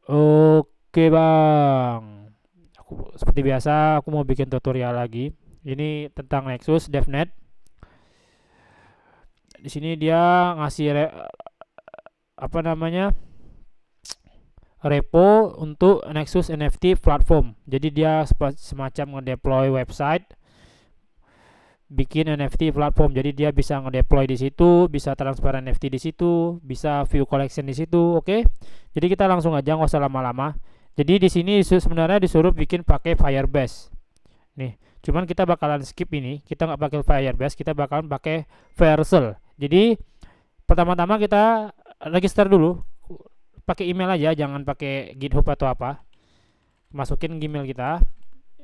Oke bang, seperti biasa aku mau bikin tutorial lagi. Ini tentang Nexus DevNet. Di sini dia ngasih apa namanya repo untuk Nexus NFT platform. Jadi dia semacam ngedeploy website, bikin NFT platform. Jadi dia bisa ngedeploy di situ, bisa transfer NFT di situ, bisa view collection di situ. Oke. Jadi kita langsung aja nggak usah lama-lama. Jadi di sini sebenarnya disuruh bikin pakai Firebase. Nih, cuman kita bakalan skip ini. Kita nggak pakai Firebase, kita bakalan pakai Vercel. Jadi pertama-tama kita register dulu. Pakai email aja, jangan pakai GitHub atau apa. Masukin Gmail kita,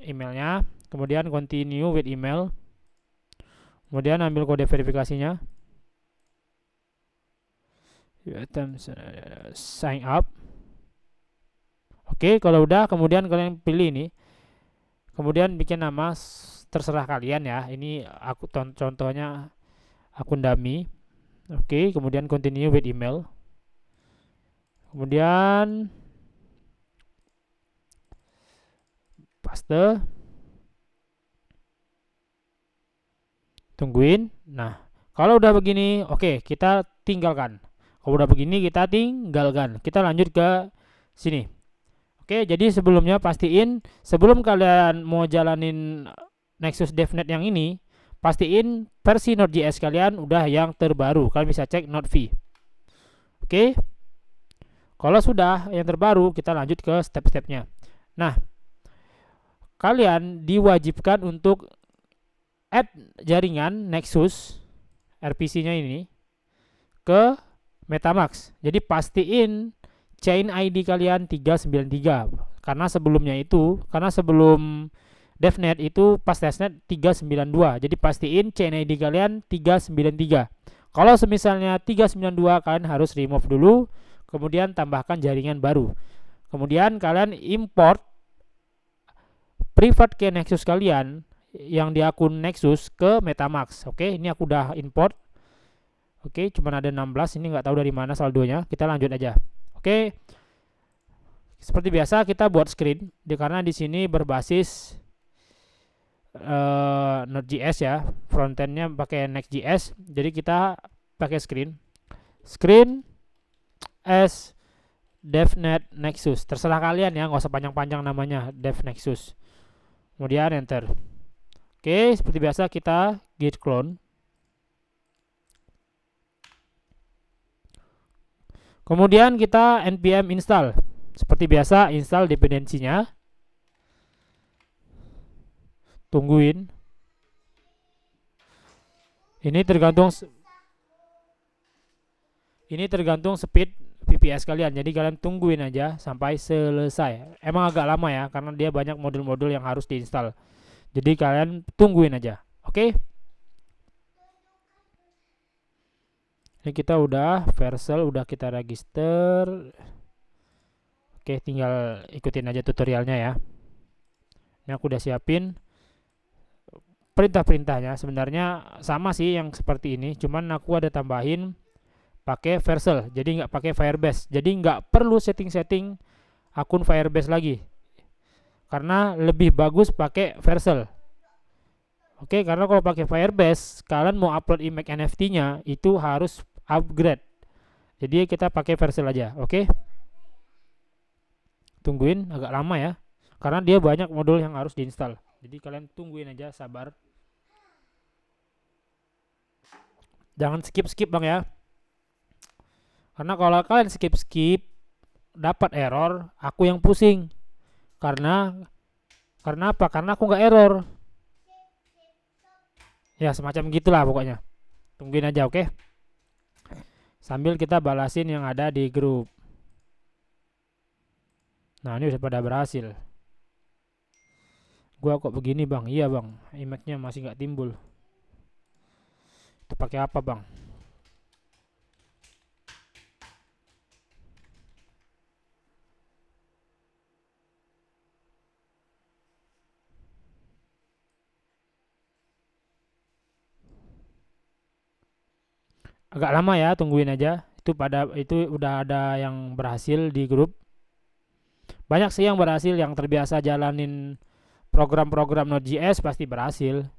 emailnya, kemudian continue with email. Kemudian ambil kode verifikasinya. Sign up. Oke, kalau udah kemudian kalian pilih ini. Kemudian bikin nama terserah kalian ya. Ini aku contohnya akun dummy. Oke, kemudian continue with email. Kemudian paste. Tungguin. Nah, kalau udah begini, oke, kita tinggalkan. Kalau udah begini, kita tinggalkan. Kita lanjut ke sini. Oke, jadi sebelumnya pastiin sebelum kalian mau jalanin Nexus DevNet yang ini, pastiin versi Node.js kalian udah yang terbaru. Kalian bisa cek Node.v. Oke. Kalau sudah yang terbaru, kita lanjut ke step-stepnya. Nah, kalian diwajibkan untuk add jaringan Nexus RPC-nya ini ke MetaMask. Jadi pastiin chain ID kalian 393. Karena sebelum DevNet itu pas testnet 392. Jadi pastiin chain ID kalian 393. Kalau semisalnya 392, kalian harus remove dulu, kemudian tambahkan jaringan baru. Kemudian kalian import private key Nexus kalian yang di akun Nexus ke MetaMask. Oke, ini aku udah import. Oke, cuma ada 16, ini nggak tahu dari mana saldonya. Kita lanjut aja. Oke, seperti biasa kita buat screen, karena di sini berbasis Node.js ya, frontendnya pakai Next.js. Jadi kita pakai screen as DevNet Nexus. Terserah kalian ya, nggak usah panjang-panjang namanya, Dev Nexus. Kemudian enter. Oke, seperti biasa kita git clone. Kemudian kita npm install. Seperti biasa install dependensinya. Tungguin. Ini tergantung speed VPS kalian. Jadi kalian tungguin aja sampai selesai. Emang agak lama ya, karena dia banyak modul-modul yang harus diinstal. Jadi kalian tungguin aja. Oke. Ini kita udah Vercel, udah kita register. Oke, tinggal ikutin aja tutorialnya ya. Ini aku udah siapin perintah-perintahnya. Sebenarnya sama sih yang seperti ini, cuman aku ada tambahin pakai Vercel, jadi nggak pakai Firebase. Jadi nggak perlu setting-setting akun Firebase lagi, karena lebih bagus pakai Vercel. Oke, karena kalau pakai Firebase, kalian mau upload image NFT-nya itu harus upgrade. Jadi kita pakai Vercel aja. Oke, tungguin agak lama ya, karena dia banyak modul yang harus diinstal. Jadi kalian tungguin aja, sabar. Jangan skip-skip bang ya, karena kalau kalian skip-skip dapat error, aku yang pusing. Karena apa? Karena aku nggak error. Ya semacam gitulah pokoknya. Tungguin aja, oke? Sambil kita balasin yang ada di grup. Nah ini udah pada berhasil. Gua kok begini bang? Iya bang, image-nya masih nggak timbul. Itu pakai apa bang? Agak lama ya, tungguin aja. Itu udah ada yang berhasil di grup. Banyak sih yang berhasil, yang terbiasa jalanin program-program Node.js pasti berhasil.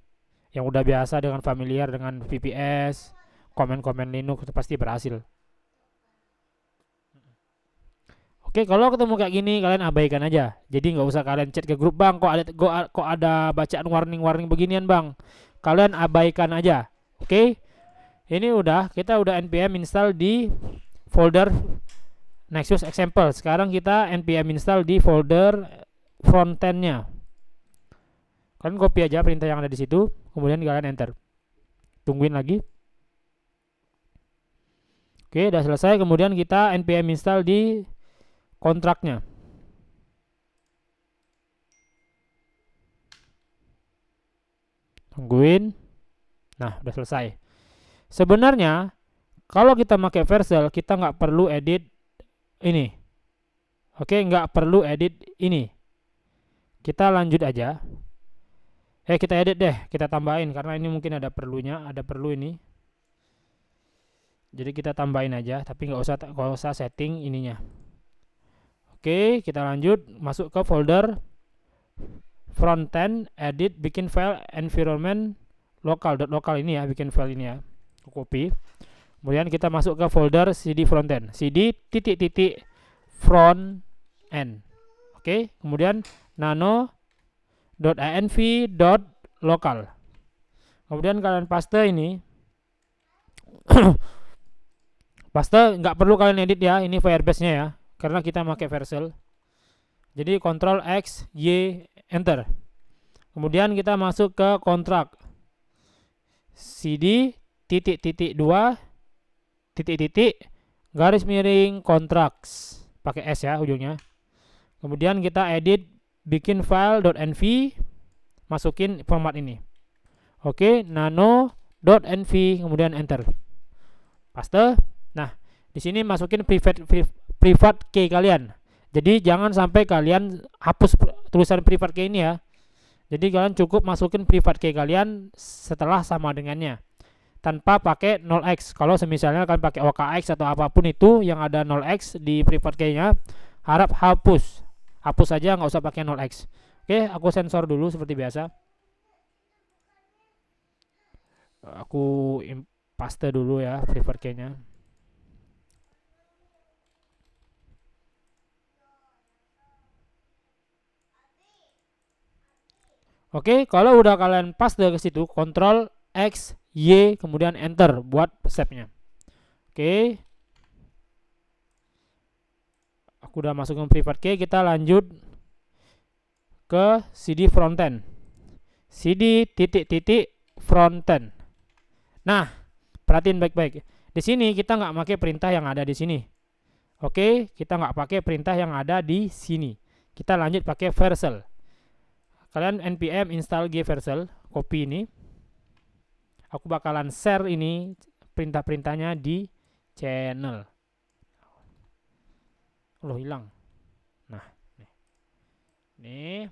Yang udah biasa dengan familiar dengan VPS, komen-komen Linux itu pasti berhasil. Oke, kalau ketemu kayak gini kalian abaikan aja. Jadi nggak usah kalian chat ke grup, bang, kok ada bacaan warning beginian, bang. Kalian abaikan aja. Oke, ini kita udah npm install di folder Nexus example. Sekarang kita npm install di folder frontendnya. Kalian copy aja perintah yang ada di situ, kemudian kalian enter. Tungguin lagi. Oke, udah selesai. Kemudian kita npm install di kontraknya. Tungguin. Nah, udah selesai. Sebenarnya kalau kita pakai Vercel, kita nggak perlu edit ini. Oke, nggak perlu edit ini. Kita lanjut aja. Kita edit deh, kita tambahin karena ini mungkin ada perlu ini. Jadi kita tambahin aja, tapi nggak usah setting ininya. Oke, kita lanjut, masuk ke folder frontend, edit, bikin file environment lokal ini ya, bikin file ini ya. Copy. Kemudian kita masuk ke folder cd frontend, cd frontend. Oke, kemudian nano.env.local. Kemudian kalian paste ini. Paste, nggak perlu kalian edit ya, ini Firebase-nya ya, karena kita pakai Vercel. Jadi Ctrl X Y enter. Kemudian kita masuk ke kontrak cd garis miring contracts, pakai S ya ujungnya. Kemudian kita edit, bikin file.env, masukin format ini. Oke, nano.env, kemudian enter. Paste. Nah, di sini masukin private key kalian. Jadi jangan sampai kalian hapus tulisan private key ini ya. Jadi kalian cukup masukin private key kalian setelah sama dengannya, tanpa pakai 0x. Kalau semisalnya kalian pakai OKX atau apapun itu yang ada 0x di private key-nya, harap hapus aja, nggak usah pakai 0x. Oke, aku sensor dulu seperti biasa. Aku paste dulu ya private key-nya. Oke, kalau udah kalian paste ke situ, Ctrl X Y kemudian enter buat step-nya. Oke. Aku udah masukin private key, kita lanjut ke cd frontend. cd frontend. Nah, perhatiin baik-baik. Di sini kita nggak pakai perintah yang ada di sini. Oke, kita nggak pakai perintah yang ada di sini. Kita lanjut pakai Vercel. Kalian npm install gvercel, copy ini. Aku bakalan share ini perintah-perintahnya di channel. Loh, hilang. Nah, nih.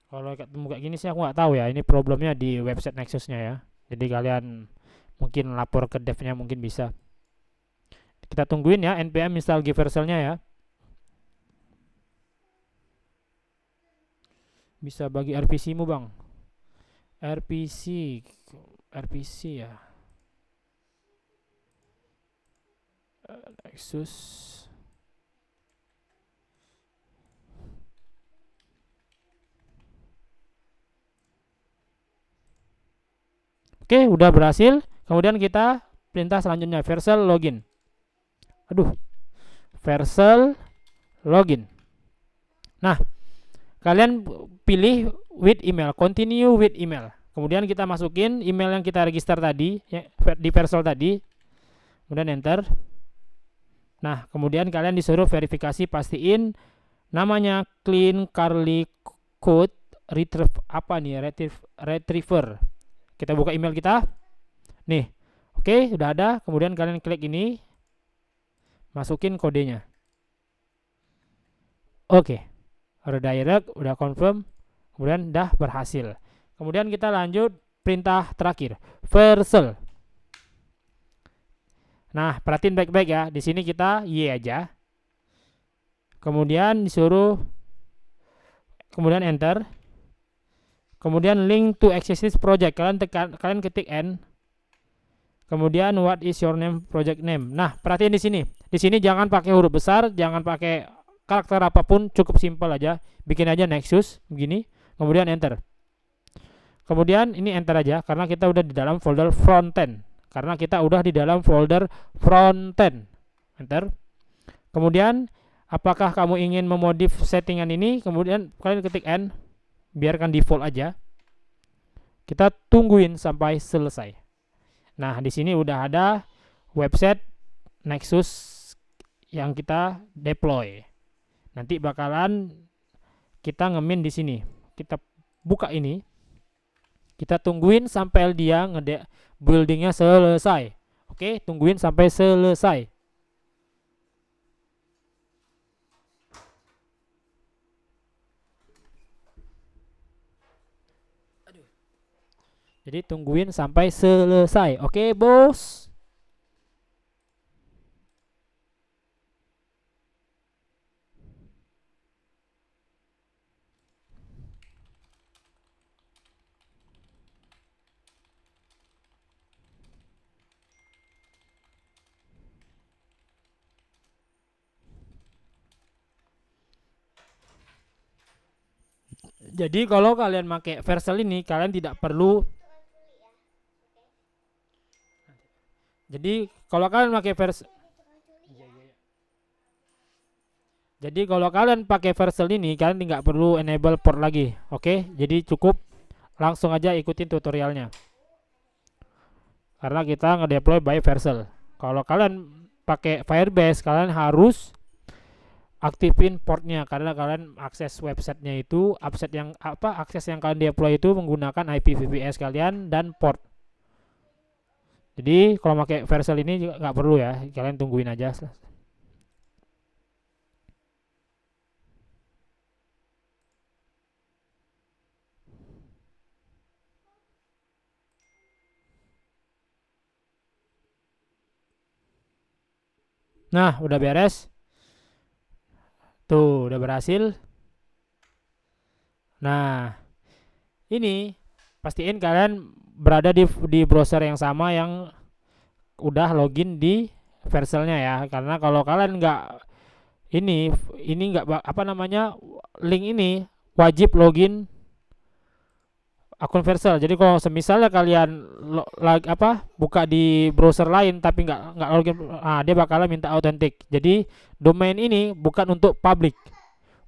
Kalau ketemu kayak gini sih aku nggak tahu ya, ini problemnya di website Nexusnya ya. Jadi kalian mungkin lapor ke devnya, mungkin bisa. Kita tungguin ya npm install gvercel-nya ya. Bisa bagi RPC-mu bang. RPC ya. Nexus. Oke, udah berhasil. Kemudian kita perintah selanjutnya Vercel login. Vercel login. Nah, kalian pilih with email, continue with email. Kemudian kita masukin email yang kita register tadi di Vercel tadi. Kemudian enter. Nah, kemudian kalian disuruh verifikasi, pastiin namanya clean curly code retriever. Kita buka email kita. Nih. Oke, udah ada. Kemudian kalian klik ini. Masukin kodenya. Oke, redirect udah confirm, kemudian dah berhasil. Kemudian kita lanjut perintah terakhir, versal. Nah, perhatiin baik-baik ya. Di sini kita Y aja. Kemudian disuruh, kemudian enter. Kemudian link to existing project. Kalian ketik N. Kemudian what is your name, project name. Nah, perhatiin di sini. Di sini jangan pakai huruf besar, jangan pakai karakter apapun, cukup simpel aja. Bikin aja Nexus begini, kemudian enter. Kemudian ini enter aja karena kita udah di dalam folder frontend. Karena kita udah di dalam folder frontend. Enter. Kemudian apakah kamu ingin memodif settingan ini? Kemudian kalian ketik N. Biarkan default aja. Kita tungguin sampai selesai. Nah, di sini udah ada website Nexus yang kita deploy. Nanti bakalan kita ngemin di sini. Kita buka ini. Kita tungguin sampai dia buildingnya selesai. Oke, tungguin sampai selesai. Jadi tungguin sampai selesai. Oke, bos. Jadi kalau kalian pakai Vercel ini, kalian tidak perlu. Jadi kalau kalian pakai Vercel ini, kalian tidak perlu enable port lagi. Oke, jadi cukup langsung aja ikutin tutorialnya. Karena kita ngedeploy by Vercel. Kalau kalian pakai Firebase, kalian harus aktifin portnya karena kalian akses websitenya itu akses yang kalian deploy itu menggunakan IPVPS kalian dan port. Jadi kalau pakai Vercel ini juga nggak perlu ya, kalian tungguin aja. Nah, udah beres. Tuh, udah berhasil. Nah, ini pastiin kalian berada di browser yang sama yang udah login di Vercelnya ya. Karena kalau kalian nggak ini nggak link ini wajib login akun Vercel. Jadi kalau misalnya kalian buka di browser lain tapi nggak login, dia bakalan minta authentic. Jadi domain ini bukan untuk public,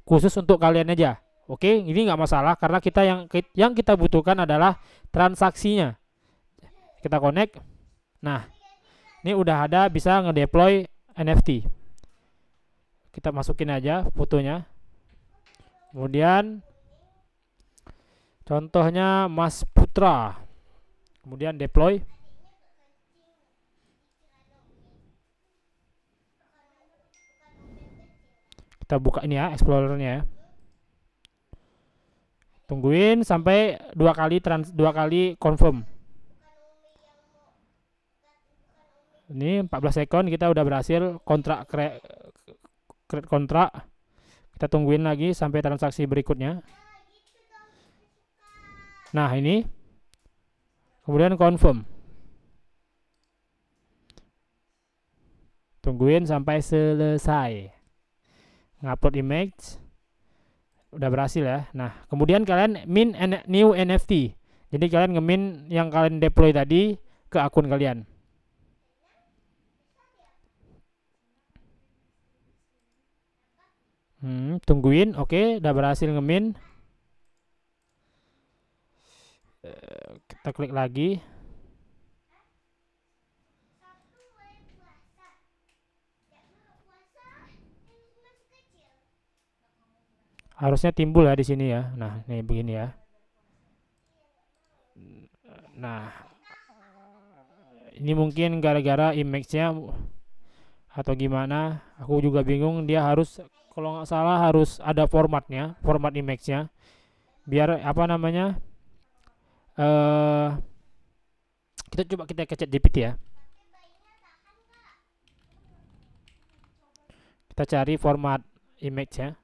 khusus untuk kalian aja. Oke, ini nggak masalah karena kita yang kita butuhkan adalah transaksinya. Kita connect. Nah, ini udah ada bisa ngedeploy NFT. Kita masukin aja fotonya. Kemudian contohnya Mas Putra. Kemudian deploy. Kita buka ini ya, explorernya ya. Tungguin sampai dua kali confirm. Ini 14 second kita udah berhasil create kontrak. Kita tungguin lagi sampai transaksi berikutnya. Nah, ini kemudian confirm. Tungguin sampai selesai. Ngupload image. Udah berhasil ya. Nah, kemudian kalian min new NFT. Jadi kalian ngemin yang kalian deploy tadi ke akun kalian. Tungguin. Oke, udah berhasil ngemin. Kita klik lagi. Harusnya timbul ya di sini ya. Nah, ini begini ya. Nah, ini mungkin gara-gara image-nya atau gimana, aku juga bingung. Dia harus kalau nggak salah harus ada formatnya, format image-nya, biar apa namanya, eh kita coba kita ke ChatGPT ya. Kita cari format image ya.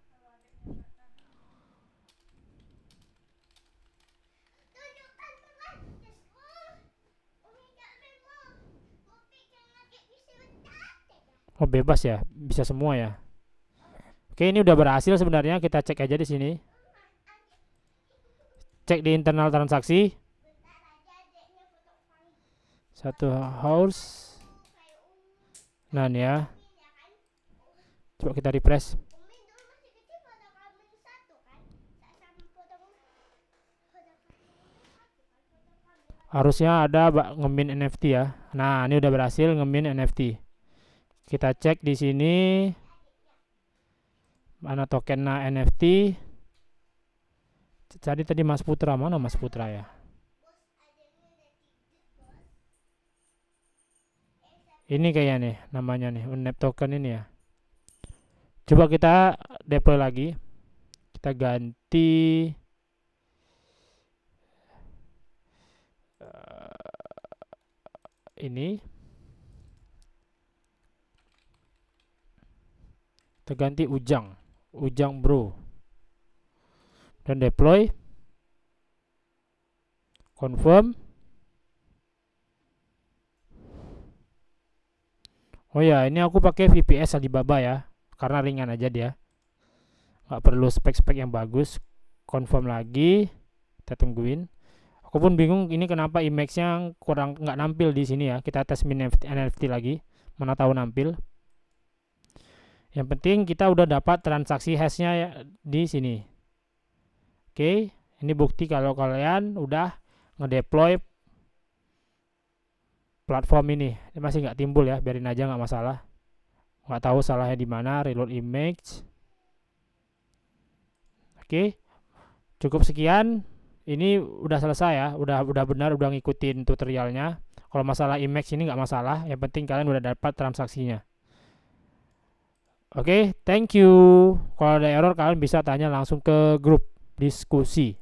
Oh bebas ya, bisa semua ya. Oke, ini udah berhasil sebenarnya. Kita cek aja di sini. Cek di internal transaksi. Satu house. Nah ini ya. Coba kita refresh. Harusnya ada ngemin NFT ya. Nah, ini udah berhasil ngemin NFT. Kita cek di sini mana token NFT. Cari tadi Mas Putra, mana Mas Putra ya? Ini kayaknya nih namanya nih, Unep token ini ya. Coba kita deploy lagi. Kita ganti ini. Kita ganti Ujang Bro. Dan deploy. Confirm. Oh ya, ini aku pakai VPS Alibaba ya, karena ringan aja dia. Nggak perlu spek-spek yang bagus. Confirm lagi. Kita tungguin. Aku pun bingung ini kenapa image-nya kurang nggak nampil di sini ya. Kita tes min NFT lagi. Mana tahu nampil. Yang penting kita udah dapat transaksi hashnya ya di sini. Oke, ini bukti kalau kalian udah ngedeploy platform ini. Ini masih nggak timbul ya, biarin aja nggak masalah. Nggak tahu salahnya di mana. Reload image. Oke, cukup sekian. Ini udah selesai ya, udah benar, udah ngikutin tutorialnya. Kalau masalah image ini nggak masalah, yang penting kalian udah dapat transaksinya. Oke, thank you. Kalau ada error kalian bisa tanya langsung ke grup diskusi.